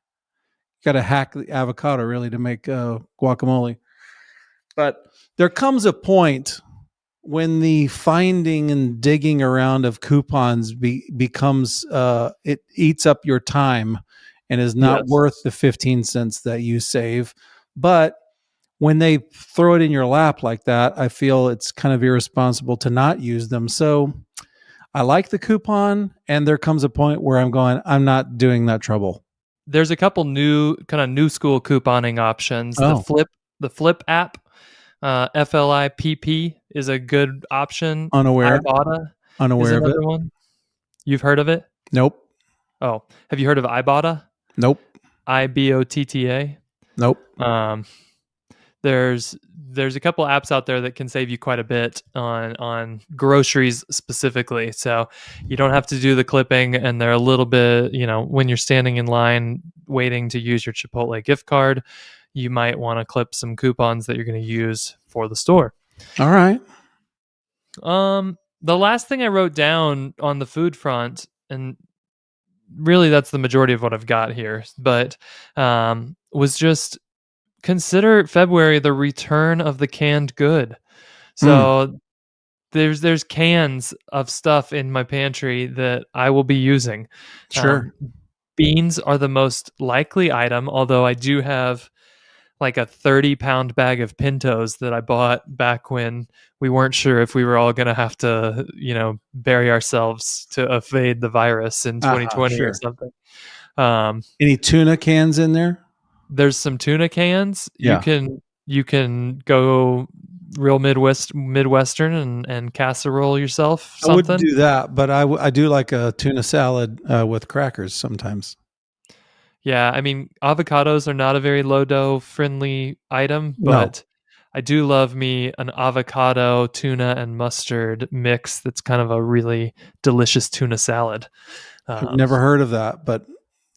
You got to hack the avocado really to make guacamole. But there comes a point when the finding and digging around of coupons becomes it eats up your time and is not worth the 15 cents that you save. But when they throw it in your lap like that, I feel it's kind of irresponsible to not use them. So I like the coupon, and there comes a point where I'm not doing that trouble.
There's a couple new school couponing options.
Oh.
The Flipp App, FLIPP is a good option.
Unaware
is
of it.
another one. You've heard of it?
Nope.
Oh, have you heard of iBotta?
Nope.
IBOTTA?
Nope.
There's a couple apps out there that can save you quite a bit on groceries specifically. So you don't have to do the clipping, and they're a little bit, when you're standing in line waiting to use your Chipotle gift card, you might want to clip some coupons that you're going to use for the store.
All right.
The last thing I wrote down on the food front, and really that's the majority of what I've got here, but was just consider February the return of the canned good. So there's cans of stuff in my pantry that I will be using.
Sure.
Beans are the most likely item, although I do have like a 30-pound bag of pintos that I bought back when we weren't sure if we were all going to have to, bury ourselves to evade the virus in 2020
sure.
or something.
Any tuna cans in there?
There's some tuna cans.
Yeah.
You can go real Midwestern and casserole yourself something.
I wouldn't do that, but I do like a tuna salad with crackers sometimes.
Yeah, I mean, avocados are not a very LoDo friendly item, but I do love me an avocado, tuna, and mustard mix that's kind of a really delicious tuna salad.
I've never heard of that, but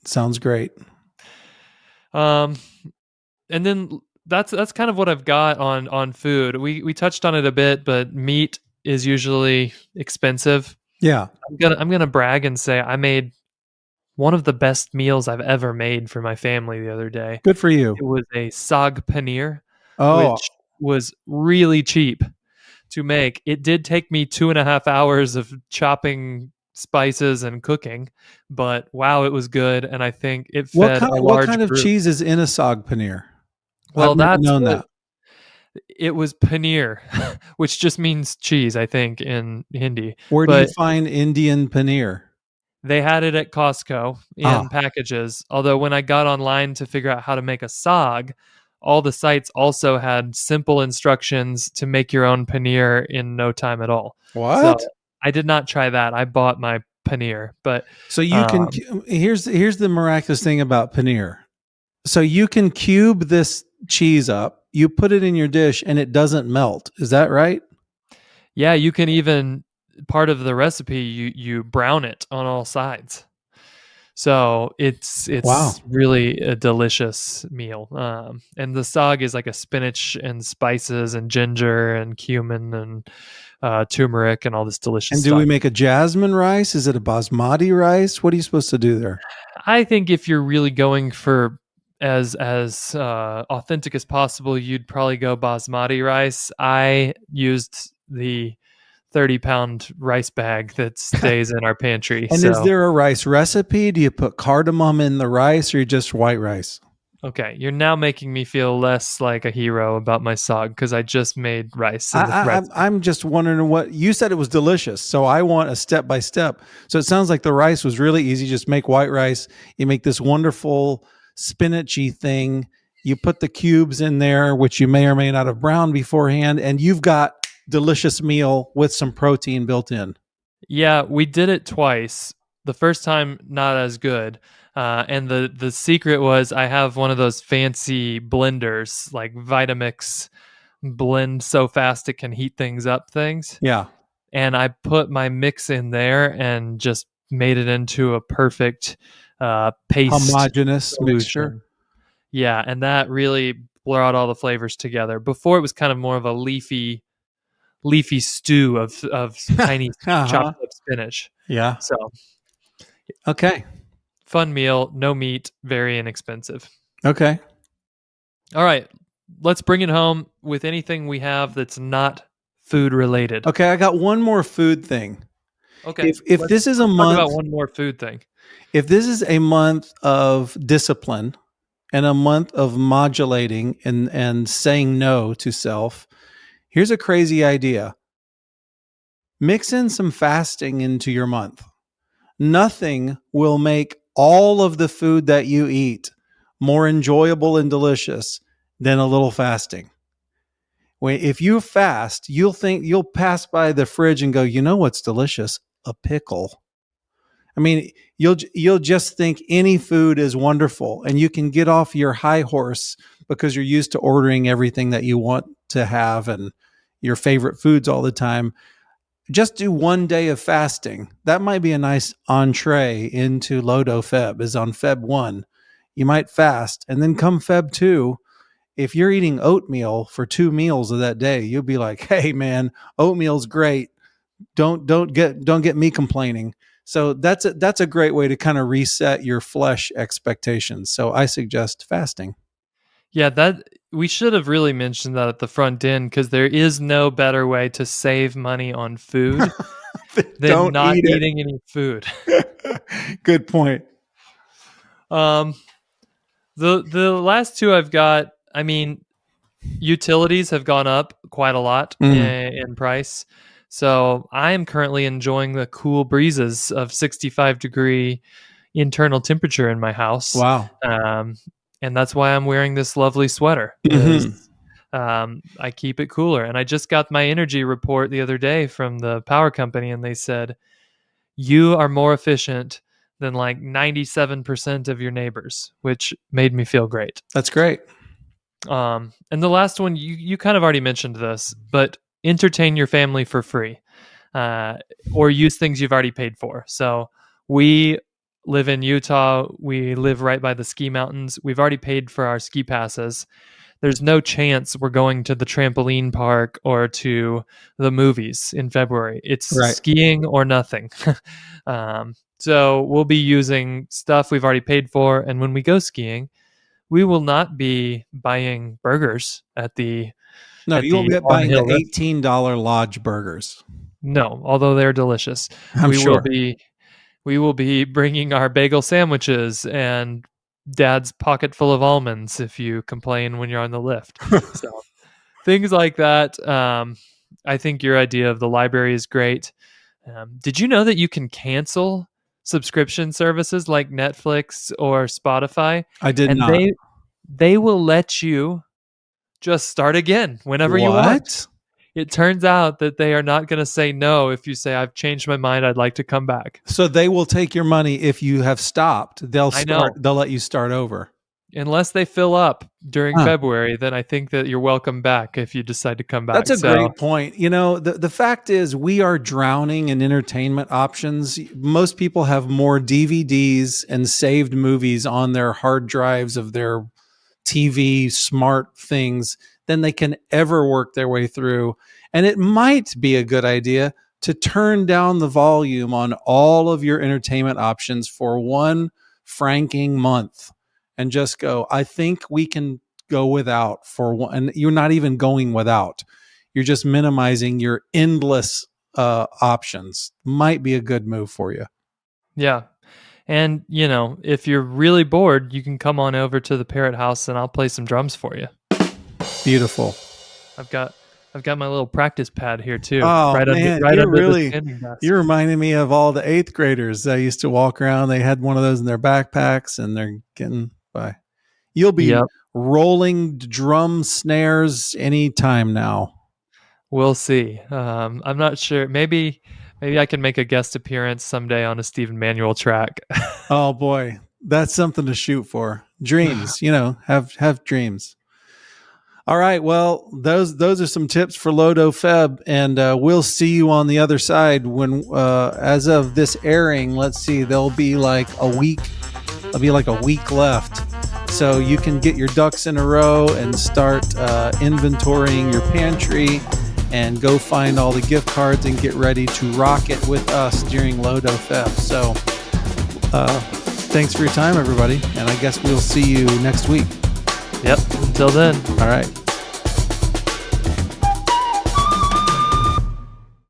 it sounds great.
And then that's kind of what I've got on food. We touched on it a bit, but meat is usually expensive.
Yeah.
I'm gonna brag and say I made one of the best meals I've ever made for my family the other day.
Good for you.
It was a sag paneer,
which
was really cheap to make. It did take me 2.5 hours of chopping spices and cooking, but wow, it was good, and I think it fed a large
What kind of
group.
cheese is in a sag paneer?
Well,
I've never known that.
It was paneer, which just means cheese, I think, in Hindi.
Where do you find Indian paneer?
They had it at Costco in packages. Although when I got online to figure out how to make a sag, all the sites also had simple instructions to make your own paneer in no time at all.
What?
So I did not try that. I bought my paneer, but
so you can. Here's the miraculous thing about paneer. So you can cube this cheese up. You put it in your dish, and it doesn't melt. Is that right?
Yeah, you can even. Part of the recipe, you brown it on all sides, so it's really a delicious meal. And the sag is like a spinach and spices and ginger and cumin and turmeric and all this delicious stuff.
And do we make a jasmine rice? Is it a basmati rice? What are you supposed to do there?
I think if you're really going for as authentic as possible, you'd probably go basmati rice. I used the 30-pound rice bag that stays in our pantry.
And is there a rice recipe? Do you put cardamom in the rice, or just white rice?
Okay, you're now making me feel less like a hero about my sag because I just made rice.
I'm just wondering what you said. It was delicious, so I want a step by step. So it sounds like the rice was really easy. Just make white rice. You make this wonderful spinachy thing. You put the cubes in there, which you may or may not have browned beforehand, and you've got delicious meal with some protein built in.
Yeah, we did it twice. The first time not as good, and the secret was I have one of those fancy blenders, like Vitamix blend so fast it can heat things up things.
Yeah,
and I put my mix in there and just made it into a perfect paste,
homogeneous
solution.
Mixture.
Yeah, and that really brought all the flavors together. Before it was kind of more of a leafy leafy stew of tiny chopped
Uh-huh.
up spinach.
Yeah.
So
Okay.
fun meal, no meat, very inexpensive.
Okay.
All right, let's bring it home with anything we have that's not food related.
Okay. I got one more food thing.
Okay.
If this is a
Talk
month,
about one more food thing.
if this is a month of discipline and a month of modulating and saying no to self, here's a crazy idea. Mix in some fasting into your month. Nothing will make all of the food that you eat more enjoyable and delicious than a little fasting. If you fast, you'll pass by the fridge and go, you know what's delicious? A pickle. I mean, you'll just think any food is wonderful, and you can get off your high horse because you're used to ordering everything that you want to have and your favorite foods all the time. Just do one day of fasting. That might be a nice entree into LoDo Feb. Is on Feb 1. You might fast, and then come Feb 2. If you're eating oatmeal for 2 meals of that day, you'll be like, "Hey man, oatmeal's great. Don't get me complaining." So that's a great way to kind of reset your flesh expectations. So I suggest fasting.
Yeah, that we should have really mentioned that at the front end, because there is no better way to save money on food than
Don't
not
eat it.
eating any food.
Good point.
The last two I've got, I mean, utilities have gone up quite a lot in price. So I am currently enjoying the cool breezes of 65-degree internal temperature in my house.
Wow.
And that's why I'm wearing this lovely sweater. I keep it cooler. And I just got my energy report the other day from the power company, and they said, you are more efficient than like 97% of your neighbors, which made me feel great.
That's great.
And the last one, you kind of already mentioned this, but entertain your family for free, or use things you've already paid for. So we live in Utah. We live right by the ski mountains. We've already paid for our ski passes. There's no chance we're going to the trampoline park or to the movies in February. It's skiing or nothing. So we'll be using stuff we've already paid for. And when we go skiing, we will not be buying burgers at the...
No, you won't be buying the $18 Lodge burgers.
No, although they're delicious. We will be bringing our bagel sandwiches and Dad's pocket full of almonds if you complain when you're on the lift. So things like that. I think your idea of the library is great. Did you know that you can cancel subscription services like Netflix or Spotify?
I did not.
They will let you just start again whenever you want. It turns out that they are not going to say no if you say, I've changed my mind, I'd like to come back.
So they will take your money if you have stopped. They'll let you start over.
Unless they fill up during February, then I think that you're welcome back if you decide to come back.
That's a great point. You know, the fact is we are drowning in entertainment options. Most people have more DVDs and saved movies on their hard drives of their TV smart things than they can ever work their way through. And it might be a good idea to turn down the volume on all of your entertainment options for one franking month and just go, I think we can go without for one. And you're not even going without. You're just minimizing your endless options. Might be a good move for you.
Yeah. And, you know, if you're really bored, you can come on over to the Parrott house and I'll play some drums for you.
Beautiful.
I've got my little practice pad here too.
Oh,
right
man,
under the standing desk.
You're reminding me of all the 8th graders that used to walk around. They had one of those in their backpacks and they're getting by. You'll be rolling drum snares anytime now.
We'll see. I'm not sure. Maybe I can make a guest appearance someday on a Steven Manuel track.
Oh boy, that's something to shoot for. Dreams, have dreams. All right. Well, those are some tips for LoDo Feb, and we'll see you on the other side when, as of this airing, let's see, there'll be like a week left. So you can get your ducks in a row and start inventorying your pantry and go find all the gift cards and get ready to rock it with us during LoDo Feb. So thanks for your time, everybody, and I guess we'll see you next week.
Yep. Until then.
All right.